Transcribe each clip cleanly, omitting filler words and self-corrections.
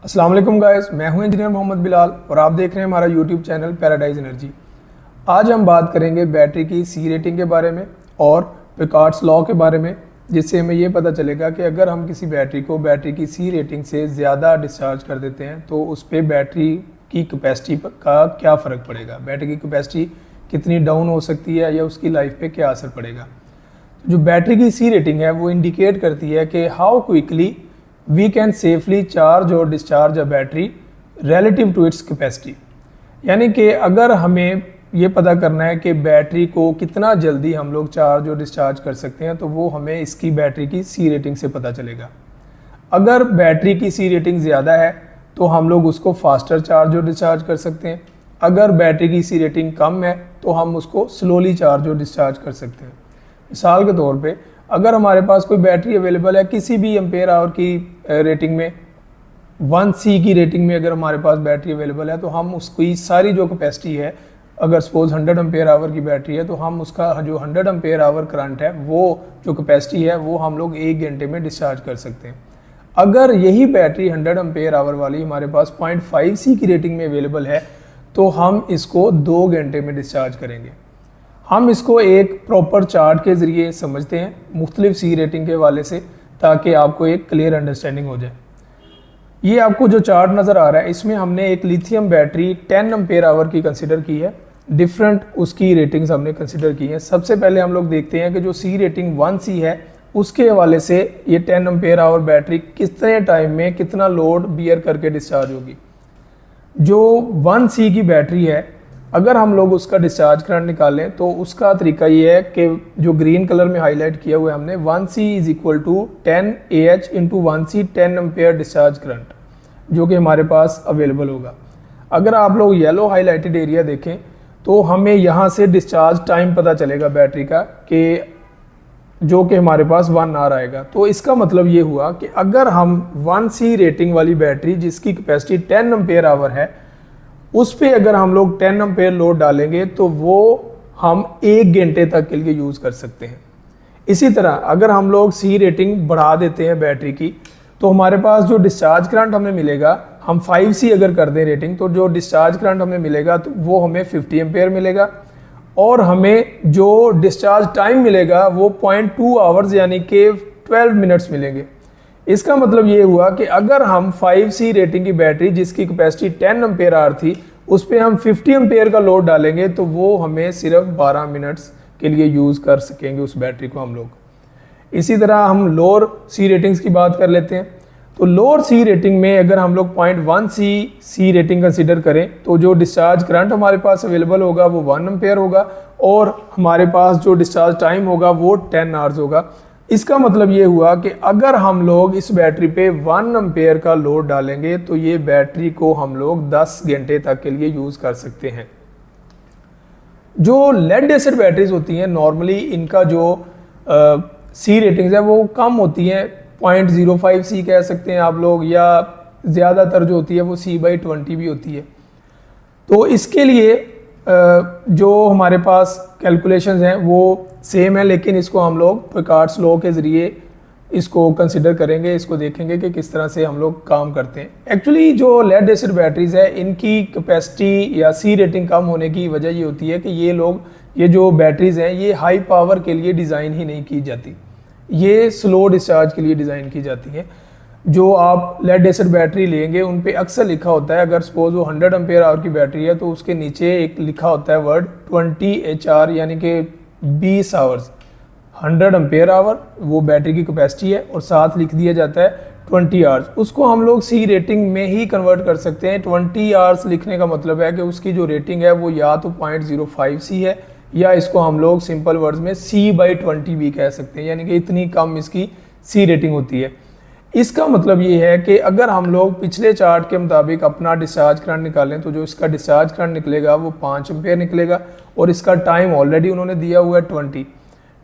अस्सलाम वालेकुम गाइस, मैं हूं इंजीनियर मोहम्मद बिलाल और आप देख रहे हैं हमारा यूट्यूब चैनल पैराडाइज एनर्जी। आज हम बात करेंगे बैटरी की सी रेटिंग के बारे में और पिकार्ड्स लॉ के बारे में, जिससे हमें ये पता चलेगा कि अगर हम किसी बैटरी को बैटरी की सी रेटिंग से ज़्यादा डिस्चार्ज कर देते हैं तो उस पर बैटरी की कैपेसिटी का क्या फ़र्क पड़ेगा, बैटरी की कैपेसिटी कितनी डाउन हो सकती है या उसकी लाइफ पे क्या असर पड़ेगा। जो बैटरी की सी रेटिंग है वो इंडिकेट करती है कि how quickly we can safely charge or discharge a battery relative to its capacity. यानी कि अगर हमें ये पता करना है कि बैटरी को कितना जल्दी हम लोग चार्ज और डिस्चार्ज कर सकते हैं तो वो हमें इसकी बैटरी की सी रेटिंग से पता चलेगा। अगर बैटरी की सी रेटिंग ज़्यादा है तो हम लोग उसको फास्टर चार्ज और डिस्चार्ज कर सकते हैं। अगर बैटरी की सी रेटिंग कम है तो हम उसको स्लोली चार्ज और डिस्चार्ज कर सकते हैं। मिसाल के तौर पे अगर हमारे पास कोई बैटरी अवेलेबल है किसी भी एम्पेयर आवर की रेटिंग में, 1C की रेटिंग में अगर हमारे पास बैटरी अवेलेबल है तो हम उसकी सारी जो कैपेसिटी है, अगर सपोज 100 एम्पेयर आवर की बैटरी है तो हम उसका जो 100 एम्पेयर आवर करंट है वो जो कैपेसिटी है वो हम लोग 1 घंटे में डिस्चार्ज कर सकते हैं। अगर यही बैटरी 100 एम्पेयर आवर वाली हमारे पास 0.5C की रेटिंग में अवेलेबल है तो हम इसको 2 घंटे में डिस्चार्ज करेंगे। हम इसको एक प्रॉपर चार्ट के ज़रिए समझते हैं मुख्तलिफ सी रेटिंग के हवाले से, ताकि आपको एक क्लियर अंडरस्टैंडिंग हो जाए। ये आपको जो चार्ट नज़र आ रहा है इसमें हमने एक लिथियम बैटरी 10 एम्पेयर आवर की कंसिडर की है। डिफरेंट उसकी रेटिंग्स हमने कंसिडर की हैं। सबसे पहले हम लोग देखते हैं कि जो सी रेटिंग 1C है उसके हवाले से ये 10 एम्पेयर आवर बैटरी कितने टाइम में कितना लोड बियर करके डिस्चार्ज होगी। जो 1C की बैटरी है अगर हम लोग उसका डिस्चार्ज करंट निकालें तो उसका तरीका ये है कि जो ग्रीन कलर में हाईलाइट किया हुआ है हमने 1C is equal to 10 AH into 1C 10 ampere discharge current जो कि हमारे पास अवेलेबल होगा। अगर आप लोग येलो हाईलाइटेड एरिया देखें तो हमें यहाँ से डिस्चार्ज टाइम पता चलेगा बैटरी का कि जो कि हमारे पास 1 आवर आएगा। तो इसका मतलब ये हुआ कि अगर हम 1C रेटिंग वाली बैटरी जिसकी कैपेसिटी 10 एम्पेयर आवर है उस पर अगर हम लोग 10 एम्पेयर लोड डालेंगे तो वो हम 1 घंटे तक के लिए यूज़ कर सकते हैं। इसी तरह अगर हम लोग सी रेटिंग बढ़ा देते हैं बैटरी की तो हमारे पास जो डिस्चार्ज करंट हमें मिलेगा, हम 5C अगर कर दें रेटिंग तो जो डिस्चार्ज करंट हमें मिलेगा तो वो हमें 50 एम्पेयर मिलेगा और हमें जो डिस्चार्ज टाइम मिलेगा वो 0.2 आवर्स यानी कि 12 मिनट्स मिलेंगे। इसका मतलब ये हुआ कि अगर हम 5C रेटिंग की बैटरी जिसकी कैपेसिटी 10 एम्पेयर आवर थी उस पर हम 50 एम्पेयर का लोड डालेंगे तो वो हमें सिर्फ 12 मिनट्स के लिए यूज़ कर सकेंगे उस बैटरी को हम लोग। इसी तरह हम लोअर सी रेटिंग्स की बात कर लेते हैं। तो लोअर सी रेटिंग में अगर हम लोग 0.1C सी रेटिंग कंसिडर करें तो जो डिस्चार्ज करंट हमारे पास अवेलेबल होगा वो 1 एम्पेयर होगा और हमारे पास जो डिस्चार्ज टाइम होगा वो 10 आवर्स होगा। इसका मतलब ये हुआ कि अगर हम लोग इस बैटरी पे 1 एम्पेयर का लोड डालेंगे तो ये बैटरी को हम लोग 10 घंटे तक के लिए यूज़ कर सकते हैं। जो लेड एसिड बैटरीज होती हैं नॉर्मली इनका जो सी रेटिंग्स है वो कम होती हैं, 0.05C कह सकते हैं आप लोग, या ज़्यादातर जो होती है वो C/20 भी होती है। तो इसके लिए जो हमारे पास कैलकुलेशंस हैं वो सेम है, लेकिन इसको हम लोग पिकार्ड्स लॉ के ज़रिए इसको कंसिडर करेंगे, इसको देखेंगे कि किस तरह से हम लोग काम करते हैं। एक्चुअली जो लेड एसिड बैटरीज़ है इनकी कैपेसिटी या सी रेटिंग कम होने की वजह ये होती है कि ये जो बैटरीज़ हैं ये हाई पावर के लिए डिज़ाइन ही नहीं की जाती, ये स्लो डिस्चार्ज के लिए डिज़ाइन की जाती हैं। जो आप लेड एसिड बैटरी लेंगे उन पे अक्सर लिखा होता है, अगर सपोज वो 100 एम्पेयर आवर की बैटरी है तो उसके नीचे एक लिखा होता है वर्ड 20 HR यानी कि 20 आवर्स। 100 एम्पेयर आवर वो बैटरी की कैपेसिटी है और साथ लिख दिया जाता है 20 आवर्स। उसको हम लोग सी रेटिंग में ही कन्वर्ट कर सकते हैं। 20 आवर्स लिखने का मतलब है कि उसकी जो रेटिंग है वो या तो 0.05C है या इसको हम लोग सिंपल वर्ड्स में C/20 भी कह सकते हैं, यानी कि इतनी कम इसकी सी रेटिंग होती है। इसका मतलब ये है कि अगर हम लोग पिछले चार्ट के मुताबिक अपना डिस्चार्ज करंट निकालें तो जो इसका डिस्चार्ज करंट निकलेगा वो 5 एम्पेयर निकलेगा और इसका टाइम ऑलरेडी उन्होंने दिया हुआ है 20,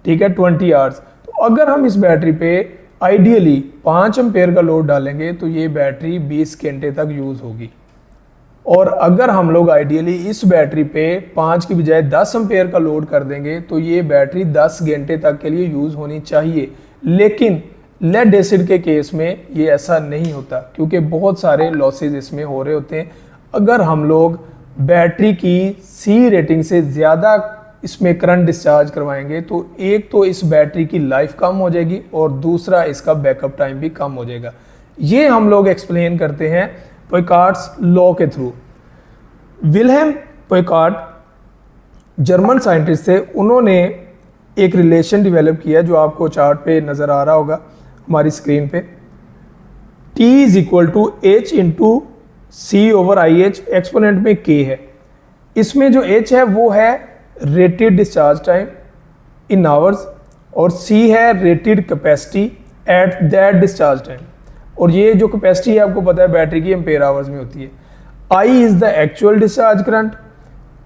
ठीक है, 20 आवर्स। तो अगर हम इस बैटरी पे आइडियली 5 एम्पेयर का लोड डालेंगे तो ये बैटरी 20 घंटे तक यूज़ होगी। और अगर हम लोग आइडियली इस बैटरी पे 5 की बजाय 10 एम्पेयर का लोड कर देंगे तो ये बैटरी 10 घंटे तक के लिए यूज़ होनी चाहिए। लेकिन लेड एसिड के केस में ये ऐसा नहीं होता क्योंकि बहुत सारे लॉसेज इसमें हो रहे होते हैं। अगर हम लोग बैटरी की सी रेटिंग से ज़्यादा इसमें करंट डिस्चार्ज करवाएंगे तो एक तो इस बैटरी की लाइफ कम हो जाएगी और दूसरा इसका बैकअप टाइम भी कम हो जाएगा। ये हम लोग एक्सप्लेन करते हैं पॉइकार्ट्स लॉ के थ्रू। विल्हेम पॉइकार्ट जर्मन साइंटिस्ट थे, उन्होंने एक रिलेशन डेवलप किया जो आपको चार्ट पे नज़र आ रहा होगा हमारी स्क्रीन पे। T is equal to H into C over I H, exponent में K है। इसमें जो H है वो है rated discharge time in hours और C है rated capacity at that discharge time. और ये जो कैपेसिटी है आपको पता है बैटरी की एम्पेयर आवर्स में होती है। I is the actual discharge current,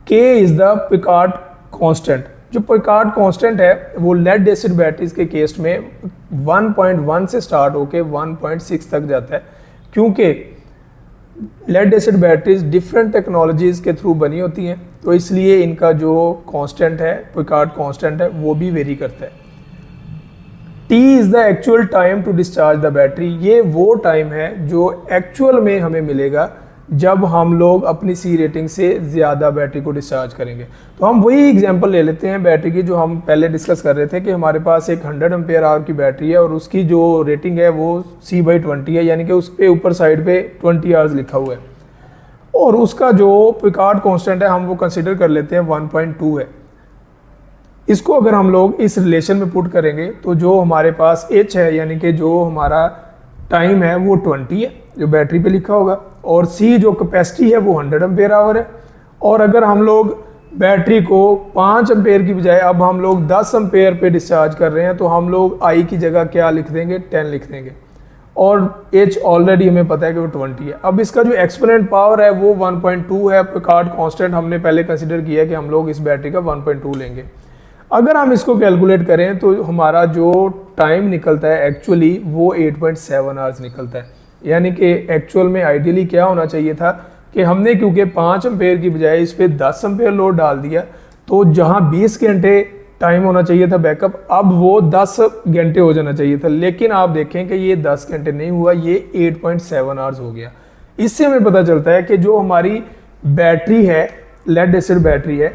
K is the Peukert constant. जो पिकार्ट कांस्टेंट है वो लेड एसिड बैटरीज के केस में 1.1 से स्टार्ट होके 1.6 तक जाता है, क्योंकि lead acid batteries different technologies के थ्रू बनी होती हैं, तो इसलिए इनका जो कांस्टेंट है, पिकार्ट कांस्टेंट है, वो भी वेरी करता है। T is the actual time to discharge the battery. ये वो टाइम है जो एक्चुअल में हमें मिलेगा जब हम लोग अपनी सी रेटिंग से ज़्यादा बैटरी को डिस्चार्ज करेंगे। तो हम वही एग्जांपल ले लेते हैं बैटरी की जो हम पहले डिस्कस कर रहे थे कि हमारे पास एक 100 एम्पेयर आवर की बैटरी है और उसकी जो रेटिंग है वो C/20 है, यानी कि उस पे ऊपर साइड पे 20 आवर्स लिखा हुआ है और उसका जो पिकार्ट कांस्टेंट है हम वो कंसिडर कर लेते हैं 1.2 है। इसको अगर हम लोग इस रिलेशन में पुट करेंगे तो जो हमारे पास H है, यानी कि जो हमारा टाइम है वो 20 है जो बैटरी पे लिखा होगा, और C जो कैपेसिटी है वो 100 एम्पेयर आवर है। और अगर हम लोग बैटरी को 5 एम्पेयर की बजाय अब हम लोग 10 एम्पेयर पे डिस्चार्ज कर रहे हैं तो हम लोग I की जगह क्या लिख देंगे, 10 लिख देंगे, और H ऑलरेडी हमें पता है कि वो 20 है। अब इसका जो एक्सपोनेंट पावर है वो 1.2 है। पिकार्ट कांस्टेंट हमने पहले कंसिडर किया कि हम लोग इस बैटरी का 1.2 लेंगे। अगर हम इसको कैलकुलेट करें तो हमारा जो टाइम निकलता है एक्चुअली वो 8.7 आवर्स निकलता है, यानी कि एक्चुअल में आइडियली क्या होना चाहिए था कि हमने क्योंकि 5 एम्पेयर की बजाय इस पर 10 एम्पेयर लोड डाल दिया, तो जहां 20 घंटे टाइम होना चाहिए था बैकअप, अब वो 10 घंटे हो जाना चाहिए था। लेकिन आप देखें कि ये 10 घंटे नहीं हुआ, ये 8.7 आवर्स हो गया। इससे हमें पता चलता है कि जो हमारी बैटरी है, लेड एसिड बैटरी है,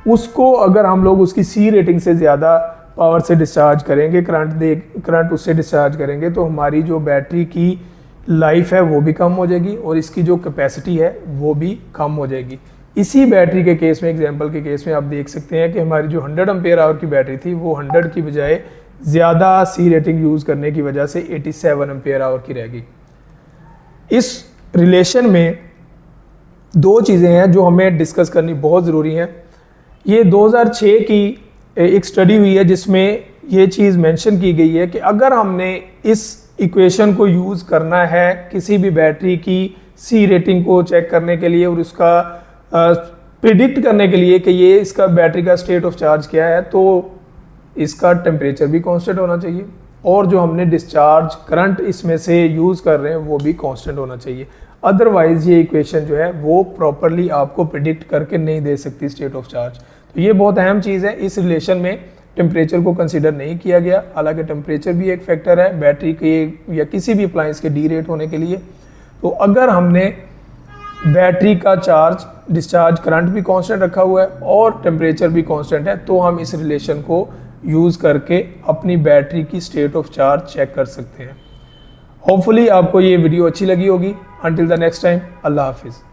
उसको अगर हम लोग उसकी सी रेटिंग से ज़्यादा पावर से डिस्चार्ज करेंगे, करंट उससे डिस्चार्ज करेंगे, तो हमारी जो बैटरी की लाइफ है वो भी कम हो जाएगी और इसकी जो कैपेसिटी है वो भी कम हो जाएगी। इसी बैटरी के केस में, एग्जांपल के केस में आप देख सकते हैं कि हमारी जो 100 एम्पेयर आवर की बैटरी थी वो 100 की बजाय ज़्यादा सी रेटिंग यूज़ करने की वजह से 87 एम्पेयर आवर की रह गई। इस रिलेशन में दो चीज़ें हैं जो हमें डिस्कस करनी बहुत ज़रूरी हैं। ये 2006 की एक स्टडी हुई है जिसमें ये चीज़ मेंशन की गई है कि अगर हमने इस इक्वेशन को यूज़ करना है किसी भी बैटरी की सी रेटिंग को चेक करने के लिए और उसका प्रिडिक्ट करने के लिए कि ये इसका बैटरी का स्टेट ऑफ चार्ज क्या है, तो इसका टेम्परेचर भी कांस्टेंट होना चाहिए और जो हमने डिस्चार्ज करंट इसमें से यूज़ कर रहे हैं वो भी कांस्टेंट होना चाहिए। अदरवाइज ये इक्वेशन जो है वो प्रॉपरली आपको प्रिडिक्ट करके नहीं दे सकती स्टेट ऑफ चार्ज। तो ये बहुत अहम चीज़ है। इस रिलेशन में टेम्परेचर को कंसीडर नहीं किया गया, हालांकि टेम्परेचर भी एक फैक्टर है बैटरी के या किसी भी अप्लायंस के डी रेट होने के लिए। तो अगर हमने बैटरी का चार्ज, डिस्चार्ज करंट भी कांस्टेंट रखा हुआ है और टेम्परेचर भी कांस्टेंट है, तो हम इस रिलेशन को यूज़ करके अपनी बैटरी की स्टेट ऑफ चार्ज चेक कर सकते हैं। होपफुली आपको ये वीडियो अच्छी लगी होगी। अंटिल द नेक्स्ट टाइम, अल्लाह हाफिज़।